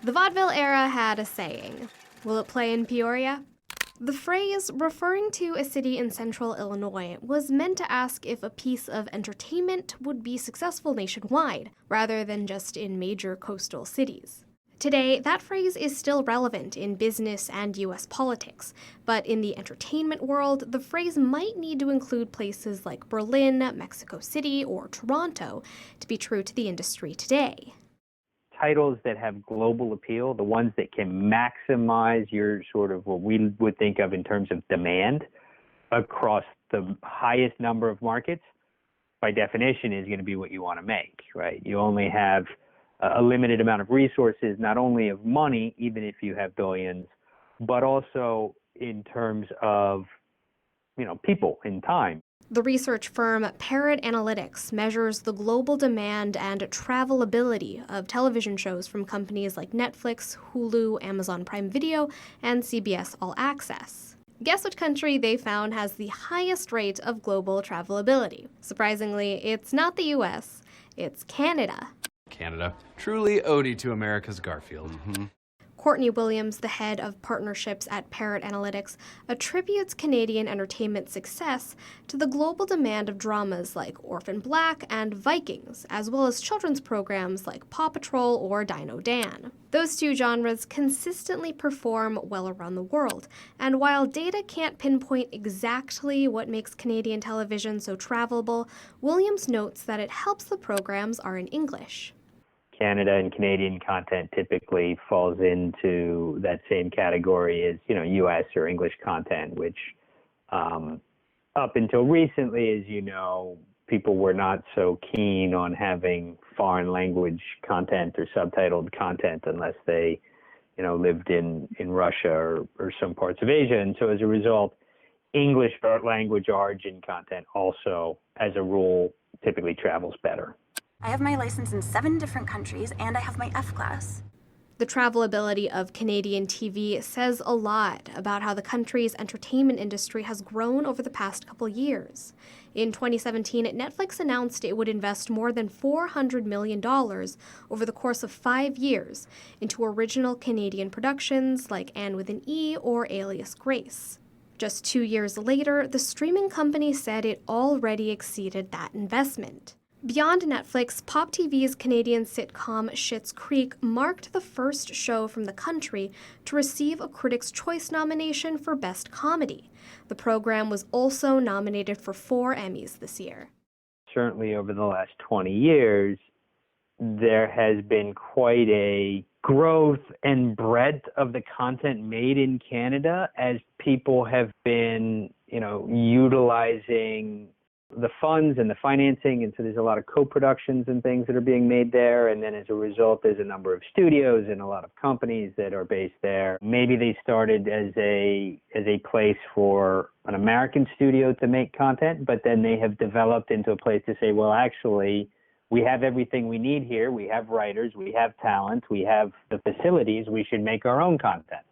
The vaudeville era had a saying. Will it play in Peoria? The phrase, referring to a city in central Illinois, was meant to ask if a piece of entertainment would be successful nationwide, rather than just in major coastal cities. Today, that phrase is still relevant in business and US politics, but in the entertainment world, the phrase might need to include places like Berlin, Mexico City, or Toronto to be true to the industry today. Titles that have global appeal, the ones that can maximize your sort of what we would think of in terms of demand across the highest number of markets, by definition is going to be what you want to make, right? You only have a limited amount of resources, not only of money, even if you have billions, but also in terms of, people and time. The research firm Parrot Analytics measures the global demand and travelability of television shows from companies like Netflix, Hulu, Amazon Prime Video, and CBS All Access. Guess which country they found has the highest rate of global travelability? Surprisingly, it's not the US, it's Canada. Canada. Truly ode to America's Garfield. Courtney Williams, the head of partnerships at Parrot Analytics, attributes Canadian entertainment success to the global demand of dramas like Orphan Black and Vikings, as well as children's programs like Paw Patrol or Dino Dan. Those two genres consistently perform well around the world, and while data can't pinpoint exactly what makes Canadian television so travelable, Williams notes that it helps the programs are in English. Canada and Canadian content typically falls into that same category as, U.S. or English content, which up until recently, as you know, people were not so keen on having foreign language content or subtitled content unless they, lived in Russia or some parts of Asia. And so as a result, English language origin content also, as a rule, typically travels better. I have my license in 7 different countries, and I have my F-class. The travelability of Canadian TV says a lot about how the country's entertainment industry has grown over the past couple years. In 2017, Netflix announced it would invest more than $400 million over the course of 5 years into original Canadian productions like Anne with an E or Alias Grace. Just 2 years later, the streaming company said it already exceeded that investment. Beyond Netflix, Pop TV's Canadian sitcom Schitt's Creek marked the first show from the country to receive a Critics' Choice nomination for Best Comedy. The program was also nominated for 4 Emmys this year. Certainly over the last 20 years, there has been quite a growth and breadth of the content made in Canada as people have been, utilizing the funds and the financing, and so there's a lot of co-productions and things that are being made there, and then as a result there's a number of studios and a lot of companies that are based there. Maybe they started as a place for an American studio to make content, but then they have developed into a place to say, well, actually, we have everything we need here. We have writers, we have talent, we have the facilities, we should make our own content.